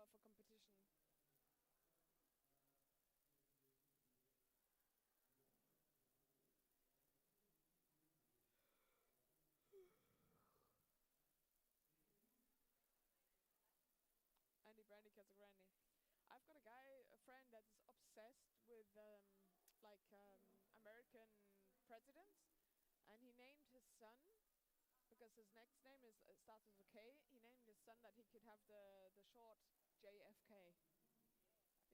for competition. Andy Brandy Casagrande. I've got a friend that is obsessed with American presidents, and he named his son because his next name is starts with a K. He named his son that he could have the short JFK.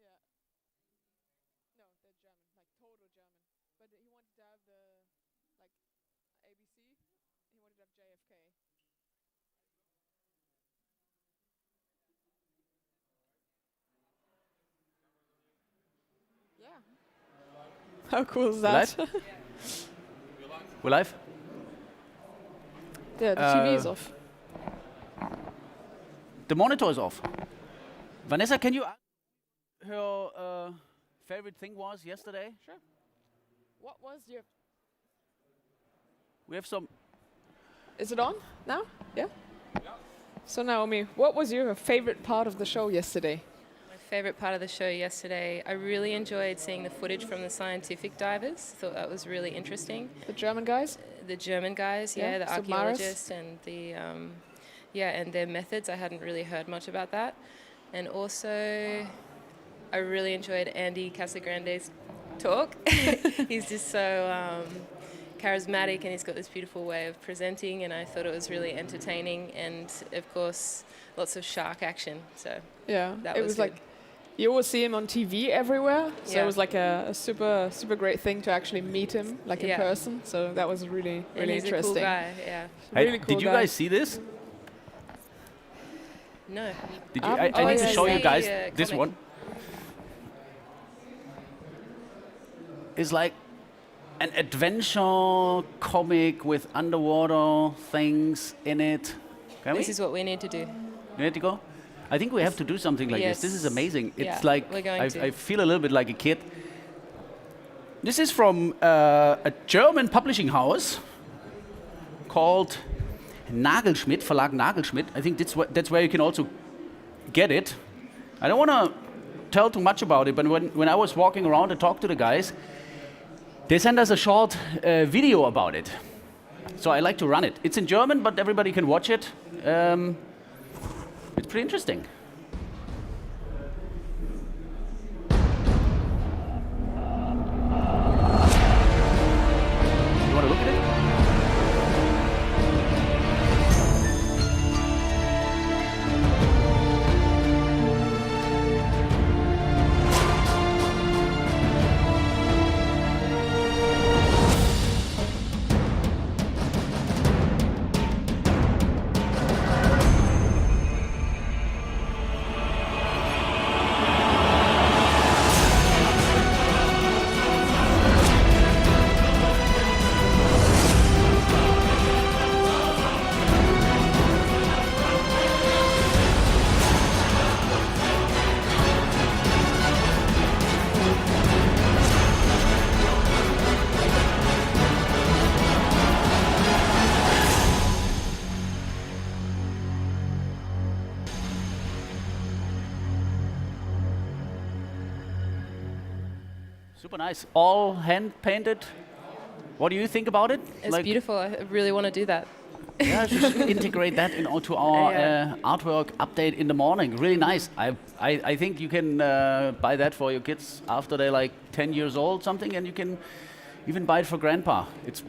Yeah, no, they're German, like total German. But he wanted to have the like ABC. He wanted to have JFK. Yeah. How cool is We live? that? We're live? Yeah, the TV is off. The monitor is off. Vanessa, can you ask her favorite thing was yesterday? Sure. What was your? We have some. Is it on now? Yeah. So Naomi, what was your favorite part of the show yesterday? My favorite part of the show yesterday, I really enjoyed seeing the footage from the scientific divers. Thought that was really interesting. The German guys? The German guys, Yeah, the submariners. archaeologists and the and their methods. I hadn't really heard much about that. And also, I really enjoyed Andy Casagrande's talk. He's just so charismatic, and he's got this beautiful way of presenting, and I thought it was really entertaining, and of course lots of shark action. So Yeah, that it was was good. like you always see him on TV everywhere. So Yeah. it was like a super great thing to actually meet him like in Yeah. person. So that was really and really he's interesting. a cool guy. Yeah. Hey, Really cool did you guy. guys see this? No. Did you? Um, I oh, need to yeah, show yeah. you guys The, this comic. one. It's like an adventure comic with underwater things in it. Can This we? is what we need to do. You need to go? I think we have to do something like this. This is Yes. amazing. It's Yeah, like we're going to. I feel a little bit like a kid. This is from a German publishing house called Nagelschmidt, Verlag Nagelschmidt. I think that's where you can also get it. I don't want to tell too much about it, but when I was walking around and talked to the guys, they sent us a short video about it. So I like to run it. It's in German, but everybody can watch it. It's pretty interesting. You want to look at it? Super nice. All hand painted. What do you think about it? It's beautiful. I really want to do that. Yeah, just integrate that into our Yeah. artwork update in the morning. Really nice. I think you can buy that for your kids after they're like 10 years old, something, and you can even buy it for grandpa. It's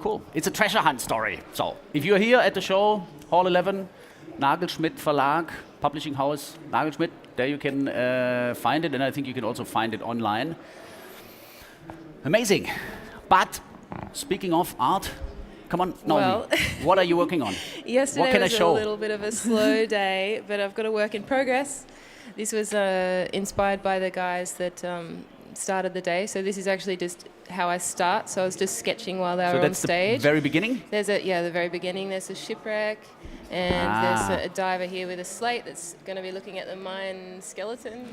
cool. It's a treasure hunt story. So if you're here at the show, Hall 11, Nagelschmidt Verlag, publishing house, Nagelschmidt, there you can find it, and I think you can also find it online. Amazing. But speaking of art, come on, Naomi, Well- what are you working on? Yesterday What can I was show? a little bit of a slow day, but I've got a work in progress. This was inspired by the guys that started the day. So this is actually just how I start. So I was just sketching while they So were on that's stage. the very beginning? There's the very beginning. There's a shipwreck, and there's a diver here with a slate that's going to be looking at the Mayan skeleton,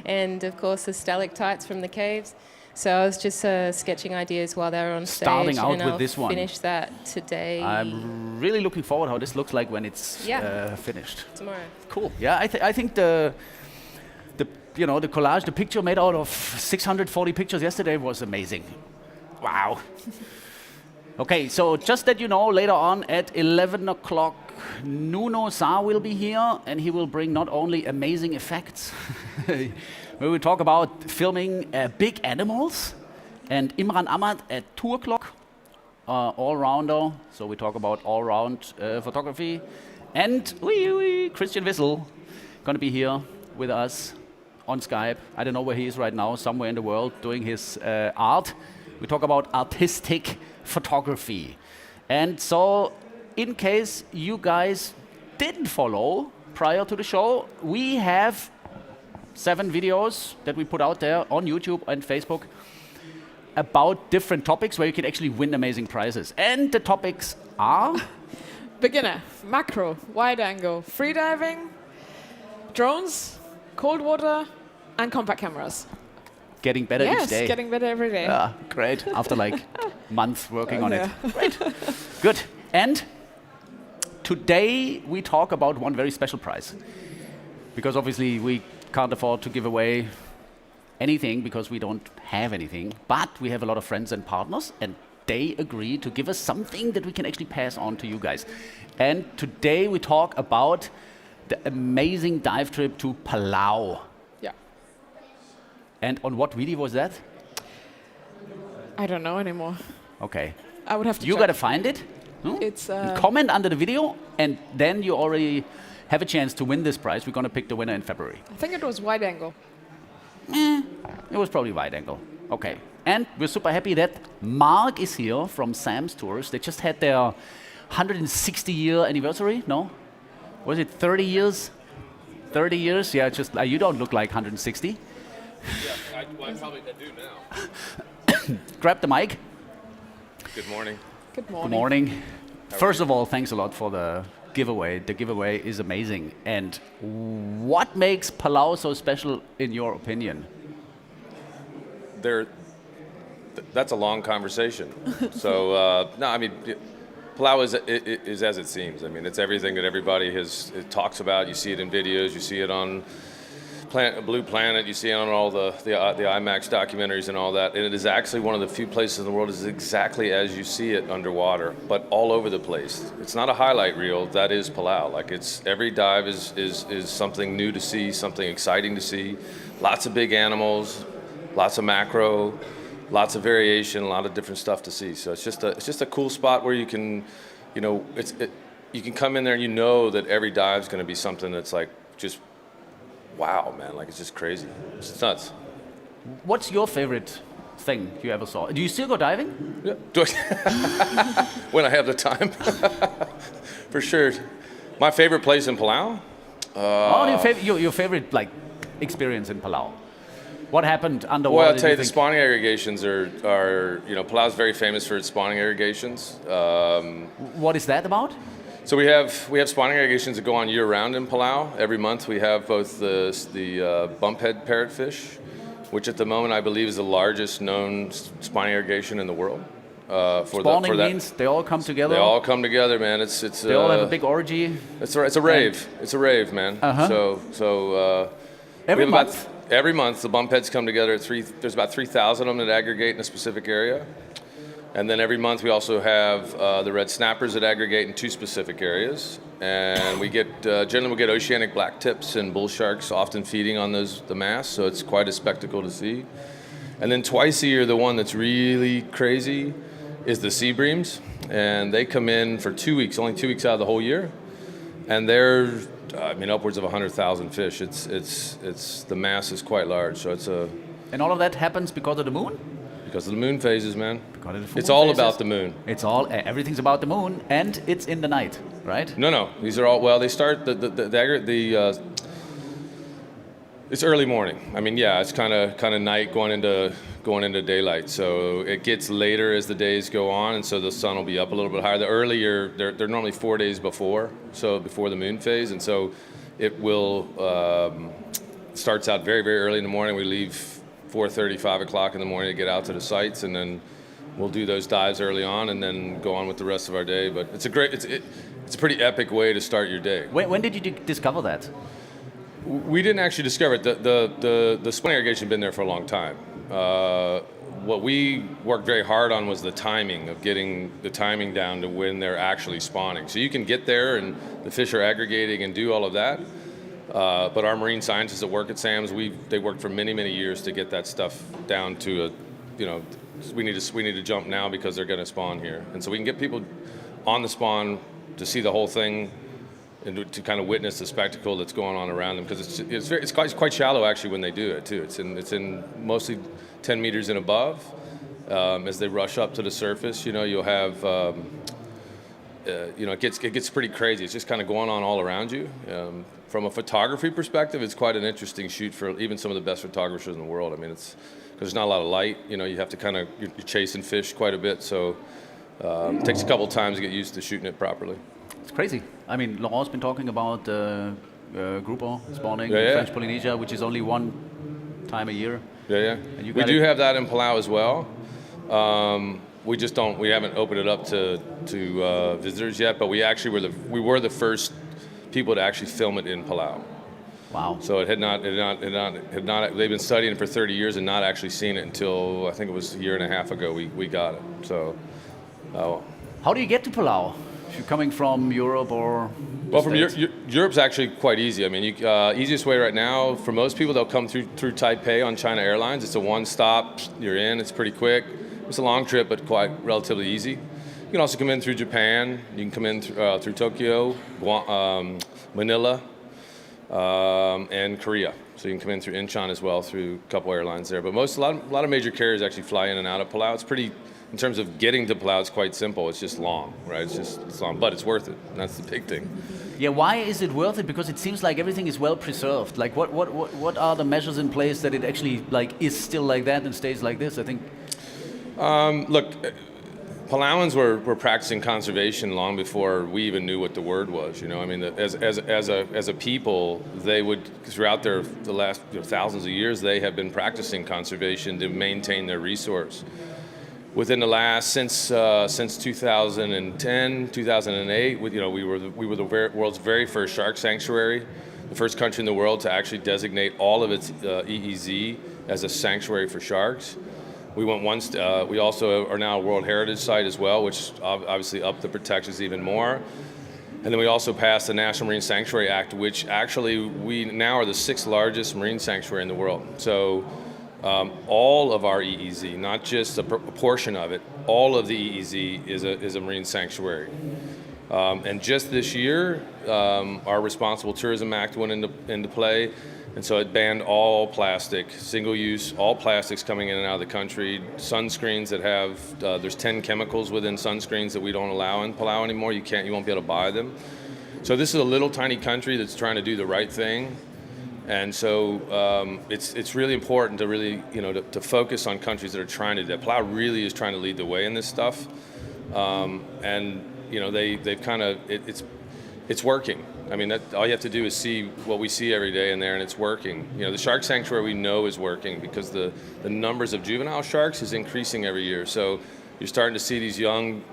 and of course the stalactites from the caves. So I was just sketching ideas while they were on stage. Starting out and with I'll this one. finish that today. I'm really looking forward how this looks like when it's finished. Tomorrow. Cool. Yeah, I think the collage, the picture made out of 640 pictures yesterday was amazing. Wow. Okay, so just that you know, later on at 11 o'clock, Nuno Saar will be here, and he will bring not only amazing effects, we will talk about filming big animals, and Imran Ahmad at 2 o'clock, all-rounder, so we talk about all-round photography, and Christian Wissel gonna be here with us on Skype. I don't know where he is right now, somewhere in the world doing his art. We talk about artistic photography. And so, in case you guys didn't follow prior to the show, we have 7 videos that we put out there on YouTube and Facebook about different topics where you can actually win amazing prizes. And the topics are... Beginner, macro, wide angle, freediving, drones, cold water, and compact cameras. Getting better each day. Yes, getting better every day. Yeah, great. After like months working on it. Great. Good. And today we talk about one very special prize. Because obviously we can't afford to give away anything because we don't have anything. But we have a lot of friends and partners, and they agree to give us something that we can actually pass on to you guys. And today we talk about the amazing dive trip to Palau. Yeah. And on what video was that? I don't know anymore. Okay. I would have to You check. gotta find it. It's Comment under the video, and then you already have a chance to win this prize. We're gonna pick the winner in February. I think it was wide angle. It was probably wide angle. Okay. And we're super happy that Mark is here from Sam's Tours. They just had their 160-year anniversary. No? Was it 30 years? 30 years? Yeah, just you don't look like 160. Yeah, I probably do now. Grab the mic. Good morning. Good morning. Good morning. First of all, thanks a lot for the giveaway. The giveaway is amazing. And what makes Palau so special in your opinion? That's a long conversation. So, no, I mean, Palau is as it seems. I mean, it's everything that everybody talks about. You see it in videos. You see it on Blue Planet. You see it on all the IMAX documentaries and all that. And it is actually one of the few places in the world is exactly as you see it underwater, but all over the place. It's not a highlight reel. That is Palau. Like every dive is something new to see, something exciting to see. Lots of big animals, lots of macro. Lots of variation, a lot of different stuff to see. So it's just a cool spot where you can, you can come in there and you know that every dive's going to be something that's like just, wow, man, like it's just crazy. It's nuts. What's your favorite thing you ever saw? Do you still go diving? Yeah. When I have the time, for sure. My favorite place in Palau. Your favorite like experience in Palau. What happened underwater? Well, I'll tell you, the spawning irrigations are Palau's very famous for its spawning irrigations. What is that about? So we have spawning irrigations that go on year-round in Palau. Every month we have both the bumphead parrotfish, which at the moment I believe is the largest known spawning irrigation in the world. Spawning means they all come together? They all come together, man. They all have a big orgy? It's a rave. It's a rave, man. Uh-huh. Every month? Every month, the bumpheads come together. There's about 3,000 of them that aggregate in a specific area. And then every month we also have the red snappers that aggregate in 2 specific areas. And we generally get oceanic black tips and bull sharks often feeding on the mass, so it's quite a spectacle to see. And then twice a year, the one that's really crazy is the sea breams. And they come in for 2 weeks, only 2 weeks out of the whole year. And they're upwards of 100,000 fish. It's the mass is quite large, so it's a. And all of that happens because of the moon? Because of the moon phases, man. Because of the it's all about the moon. Everything's about the moon, and it's in the night, right? No. These are all. Well, they start it's early morning. I mean, yeah, it's kind of night going into daylight. So it gets later as the days go on, and so the sun will be up a little bit higher. The earlier, they're normally 4 days before the moon phase, and so it will starts out very, very early in the morning. We leave 4:30, 5 o'clock in the morning to get out to the sites, and then we'll do those dives early on, and then go on with the rest of our day. But it's a pretty epic way to start your day. When did you discover that? We didn't actually discover it. The spawning irrigation had been there for a long time. What we worked very hard on was the timing of getting the timing down to when they're actually spawning. So you can get there and the fish are aggregating and do all of that. But our marine scientists that work at SAMS, they worked for many, many years to get that stuff down to a, we need to jump now because they're going to spawn here. And so we can get people on the spawn to see the whole thing and to kind of witness the spectacle that's going on around them, because it's quite shallow actually when they do it too. It's in mostly 10 meters and above. As they rush up to the surface, you'll have it gets pretty crazy. It's just kind of going on all around you. From a photography perspective, it's quite an interesting shoot for even some of the best photographers in the world. I mean, it's because there's not a lot of light. You have to you're chasing fish quite a bit, so it takes a couple times to get used to shooting it properly. It's crazy. I mean, Laurent's been talking about grouper spawning in French Polynesia, which is only one time a year. Yeah. And we do have that in Palau as well. We haven't opened it up to visitors yet, but we were the first people to actually film it in Palau. Wow. So it had not, they've been studying it for 30 years and not actually seen it until, I think it was a year and a half ago we got it. So. How do you get to Palau? If you're coming from Europe or... Well, from Europe's actually quite easy. I mean, easiest way right now, for most people, they'll come through Taipei on China Airlines. It's a one-stop, you're in, it's pretty quick. It's a long trip, but quite relatively easy. You can also come in through Japan. You can come in through Tokyo, Manila, and Korea. So you can come in through Incheon as well through a couple airlines there. But a lot of major carriers actually fly in and out of Palau. It's pretty, in terms of getting to Palau, it's quite simple. It's just long, right? It's long, but it's worth it. And that's the big thing. Yeah, why is it worth it? Because it seems like everything is well preserved. Like, what are the measures in place that it actually is still like that and stays like this? I think. Look, Palauans were practicing conservation long before we even knew what the word was. I mean, as a people, they would, throughout the last thousands of years, they have been practicing conservation to maintain their resource. Within the last since 2010, 2008, we were the world's very first shark sanctuary, the first country in the world to actually designate all of its EEZ as a sanctuary for sharks. We went we also are now a World Heritage Site as well, which obviously upped the protections even more. And then we also passed the National Marine Sanctuary Act, which actually we now are the 6th largest marine sanctuary in the world. So all of our EEZ, not just a portion of it, all of the EEZ is a marine sanctuary. And just this year, our Responsible Tourism Act went into play. And so it banned all plastic, single-use, all plastics coming in and out of the country. Sunscreens that have, there's 10 chemicals within sunscreens that we don't allow in Palau anymore. You won't be able to buy them. So this is a little tiny country that's trying to do the right thing. And so it's really important to really, to focus on countries that are trying to do that. Palau really is trying to lead the way in this stuff. And, they've kind of, it's working. I mean, all you have to do is see what we see every day in there, and it's working. The shark sanctuary we know is working because the numbers of juvenile sharks is increasing every year. So you're starting to see these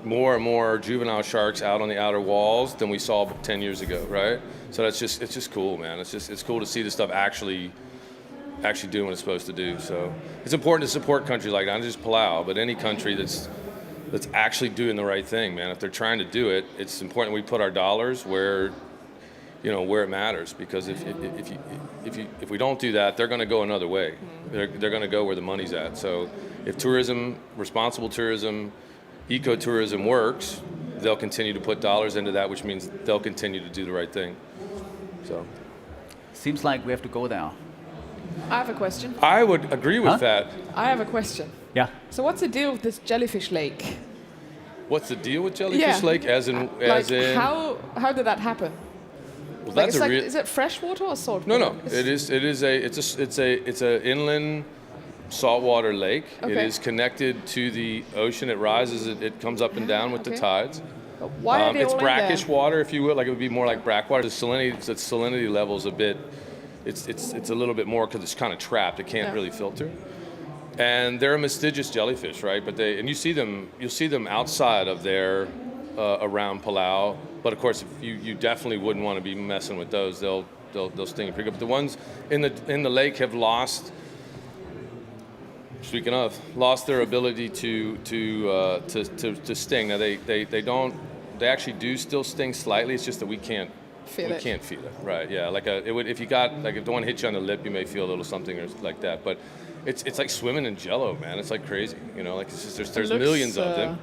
more and more juvenile sharks out on the outer walls than we saw 10 years ago, right? So it's just cool, man. It's cool to see this stuff actually doing what it's supposed to do. So it's important to support countries like that, not just Palau, but any country that's actually doing the right thing, man. If they're trying to do it, it's important we put our dollars where it matters, because if we don't do that, they're going to go another way. They're going to go where the money's at. So if tourism, responsible tourism, ecotourism works, they'll continue to put dollars into that, which means they'll continue to do the right thing. So seems like we have to go there. I have a question. I would agree with that. I have a question. Yeah. So what's the deal with this Jellyfish Lake? What's the deal with Jellyfish Lake? As in how did that happen? Well, that's is it freshwater or saltwater? No. It's a inland saltwater lake. Okay. It is connected to the ocean. It rises. It comes up and down with the tides. But why are they it's all brackish in there? water, if you will. Like it would be more like brackwater. The salinity level's a bit. It's a little bit more because it's kind of trapped. It can't really filter. And they're a mystigious jellyfish, right? But you'll see them outside of there around Palau. But of course, you definitely wouldn't want to be messing with those. They'll sting you pretty good. But the ones in the lake have lost. Speaking of, lost their ability to sting. Now they don't. They actually do still sting slightly. It's just that we can't feel it. Right? Yeah. Like if you got like if the one hits you on the lip, you may feel a little something or like that. But it's like swimming in Jello, man. It's like crazy. You know, like it's just there's millions of them.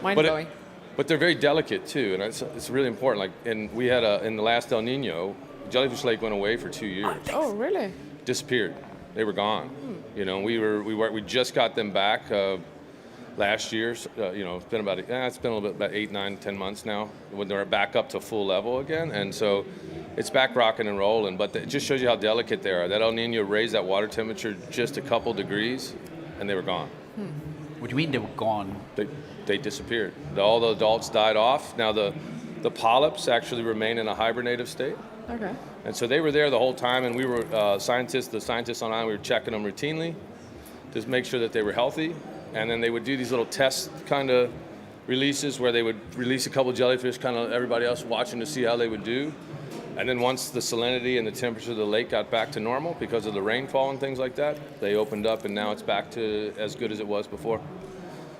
Mind blowing. But they're very delicate too, and it's really important. Like we had in the last El Nino, Jellyfish Lake went away for 2 years. Oh, really? Disappeared. They were gone. You know, we just got them back last year. You know, it's been a little bit about 8, 9, 10 months now when they're back up to full level again, and so it's back rocking and rolling. But it just shows you how delicate they are. That El Nino raised that water temperature just a couple degrees, and they were gone. What do you mean they were gone? They disappeared. All the adults died off. Now the polyps actually remain in a hibernative state. Okay. And so they were there the whole time, and we were the scientists on island, we were checking them routinely to make sure that they were healthy. And then they would do these little test kind of releases where they would release a couple of jellyfish, kind of everybody else watching to see how they would do. And then once the salinity and the temperature of the lake got back to normal because of the rainfall and things like that, they opened up, and now it's back to as good as it was before.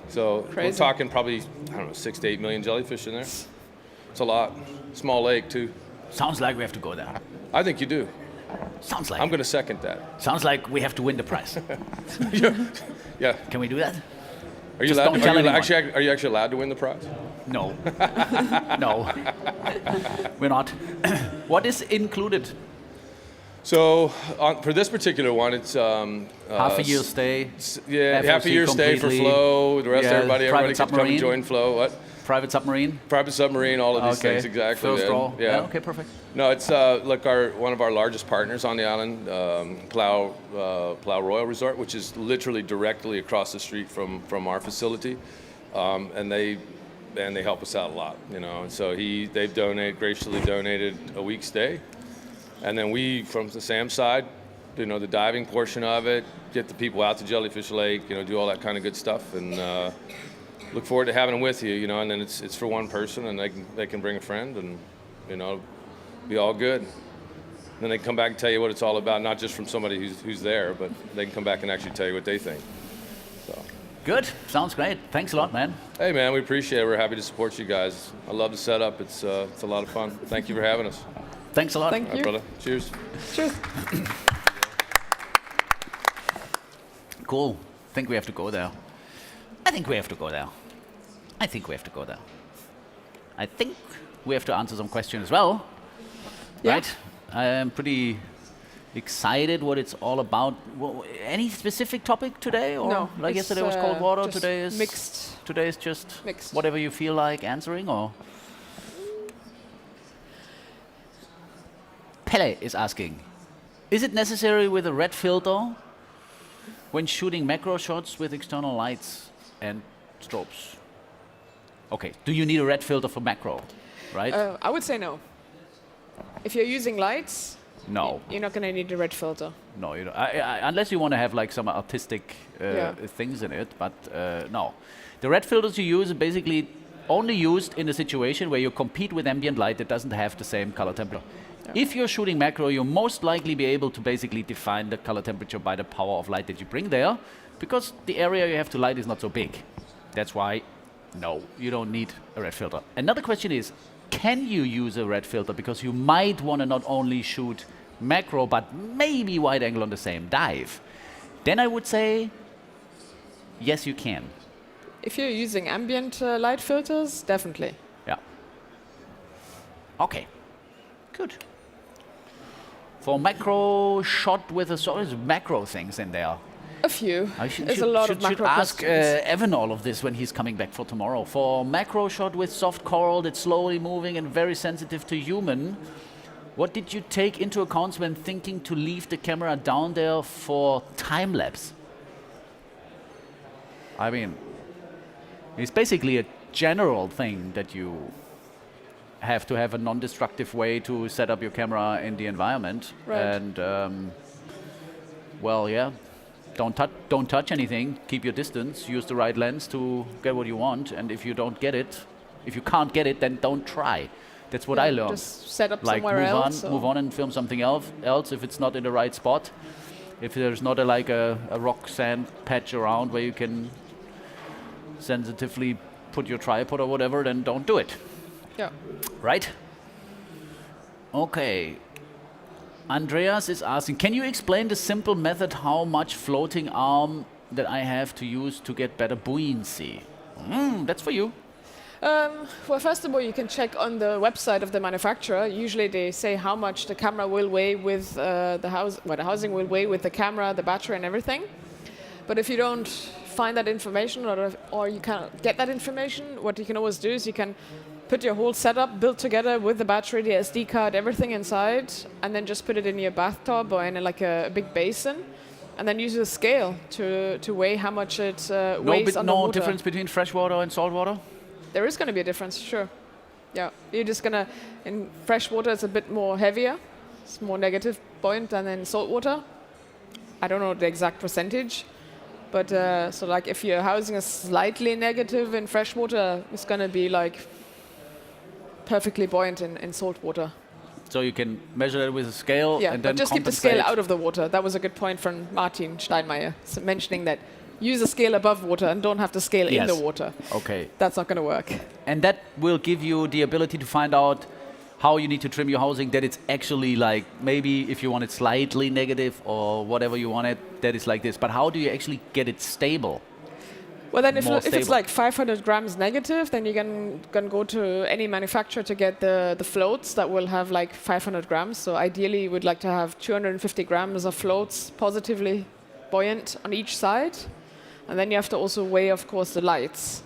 So Crazy. We're talking probably, 6 to 8 million jellyfish in there. It's a lot. Small lake too. Sounds like we have to go there. I think you do. Sounds like. I'm going to second that. Sounds like we have to win the prize. Yeah. Can we do that? Are you Just allowed? don't tell anyone. Are you actually allowed to win the prize? No. No. We're not. What is included? So for this particular one, it's Half a year stay. Half a year stay for Flow. The rest, everybody can come and join Flow. What? Private submarine. Private submarine. All of these things exactly. First roll. Yeah. Okay, perfect. No, it's one of our largest partners on the island, Palau Royal Resort, which is literally directly across the street from our facility, and they help us out a lot, you know. And so they've graciously donated a week's stay, and then we, from the SAM side, you know, the diving portion of it, get the people out to Jellyfish Lake, you know, do all that kind of good stuff, and look forward to having them with you, you know. And then it's for one person, and they can bring a friend, and you know, be all good. And then they can come back and tell you what it's all about, not just from somebody who's there, but they can come back and actually tell you what they think. So. Good. Sounds great. Thanks a lot, man. Hey, man, we appreciate it. We're happy to support you guys. I love the setup. It's a lot of fun. Thank you for having us. Thanks a lot. Thank you. Brother. Cheers. Cheers. Cool. Think we have to go there. I think we have to go there. I think we have to go there. I think we have to answer some questions as well. Yeah. Right? I am pretty excited what it's all about. Any specific topic today? Or No, like it's, yesterday was cold water, just today is mixed. Today is just Mixed. whatever you feel like answering, or? Pele is asking, is it necessary with a red filter when shooting macro shots with external lights and strobes? Okay, do you need a red filter for macro, right? I would say no. If you're using lights, No. you're not going to need a red filter. No, you don't. Unless you want to have like some artistic things in it, but no. The red filters you use are basically only used in a situation where you compete with ambient light that doesn't have the same color temperature. Yeah. If you're shooting macro, you'll most likely be able to basically define the color temperature by the power of light that you bring there, because the area you have to light is not so big. That's why, no, you don't need a red filter. Another question is, can you use a red filter? Because you might want to not only shoot macro, but maybe wide angle on the same dive. Then I would say, yes, you can. If you're using ambient light filters, definitely. Yeah. Okay. Good. For macro shot with a sort of macro things in there. A few. I There's a lot of should macro ask questions. Evan all of this when he's coming back for tomorrow. For macro shot with soft coral that's slowly moving and very sensitive to human, what did you take into account when thinking to leave the camera down there for time lapse? I mean, it's basically a general thing that you have to have a non-destructive way to set up your camera in the environment. Right. And, well, yeah, Don't touch anything. Keep your distance. Use the right lens to get what you want. And if you can't get it, then don't try. That's what I learned. Just set up like somewhere else. Move on and film something else if it's not in the right spot. If there's not a rock sand patch around where you can sensitively put your tripod or whatever, then don't do it. Yeah. Right? Okay. Andreas is asking, can you explain the simple method how much floating arm that I have to use to get better buoyancy? That's for you. Well, first of all, you can check on the website of the manufacturer. Usually they say how much the camera will weigh with the housing will weigh with the camera, the battery and everything. But if you don't find that information or you can't get that information, what you can always do is you can put your whole setup built together with the battery, the SD card, everything inside, and then just put it in your bathtub or in a big basin, and then use a scale to weigh how much it weighs underwater. No difference between freshwater and saltwater? There is going to be a difference, sure. Yeah, you're just going to, in freshwater it's a bit more heavier, it's more negative buoyant than in saltwater. I don't know the exact percentage, but so like if your housing is slightly negative in freshwater, it's going to be like perfectly buoyant in salt water. So you can measure it with a scale and then but just keep the scale out of the water. That was a good point from Martin Steinmeier, mentioning that use a scale above water and don't have to scale in the water. Okay. That's not going to work. And that will give you the ability to find out how you need to trim your housing, that it's actually like, maybe if you want it slightly negative or whatever you want it, that is like this. But how do you actually get it stable? Well, then if it's like 500 grams negative, then you can go to any manufacturer to get the floats that will have like 500 grams. So ideally, you would like to have 250 grams of floats positively buoyant on each side. And then you have to also weigh, of course, the lights.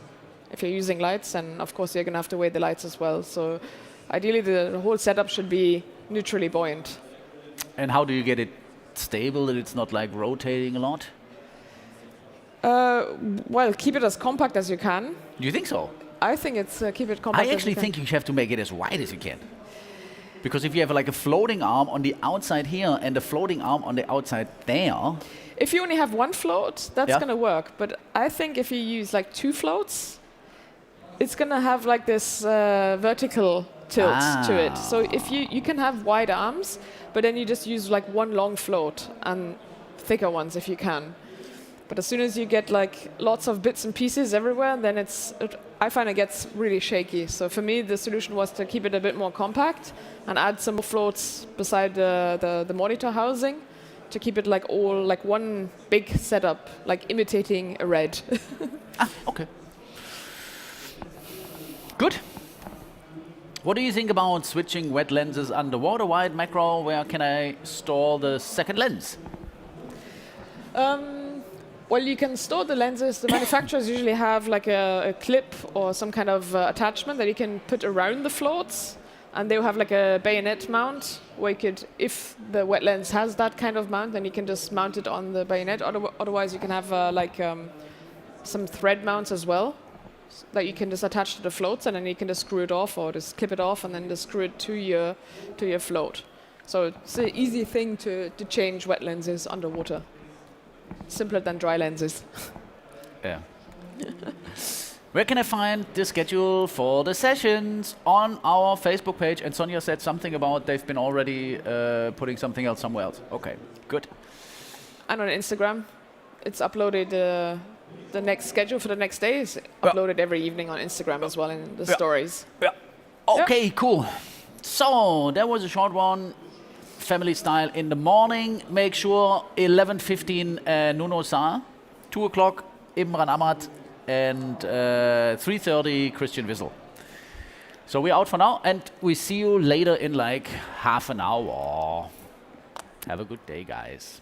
If you're using lights, then of course you're going to have to weigh the lights as well. So ideally, the whole setup should be neutrally buoyant. And how do you get it stable, that it's not like rotating a lot? Well, keep it as compact as you can. Do you think so? I think it's keep it compact. I actually think you have to make it as wide as you can. Because if you have like a floating arm on the outside here and a floating arm on the outside there. If you only have one float, that's going to work. But I think if you use like two floats, it's going to have like this vertical tilt to it. So if you can have wide arms, but then you just use like one long float and thicker ones if you can. But as soon as you get like lots of bits and pieces everywhere, then I find it gets really shaky. So for me, the solution was to keep it a bit more compact and add some more floats beside the monitor housing to keep it like all like one big setup, like imitating a RED. Okay. Good. What do you think about switching wet lenses underwater, wide, macro? Where can I store the second lens? Well, you can store the lenses. The manufacturers usually have like a clip or some kind of attachment that you can put around the floats, and they'll have like a bayonet mount where you could, if the wet lens has that kind of mount, then you can just mount it on the bayonet. Otherwise, you can have some thread mounts as well that you can just attach to the floats, and then you can just screw it off or just clip it off and then just screw it to your float. So it's an easy thing to change wet lenses underwater. Simpler than dry lenses. Yeah. Where can I find the schedule for the sessions? On our Facebook page. And Sonja said something about they've been already putting something else somewhere else. Okay, good. And on Instagram. It's uploaded, the next schedule for the next day is uploaded every evening on Instagram as well in the stories. Yeah. Okay, cool. So, that was a short one. Family style in the morning. Make sure 11:15 Nuno Saar, 2 o'clock Imran Ahmad, and 3:30 Christian Wissel. So we're out for now, and we see you later in like half an hour. Have a good day, guys.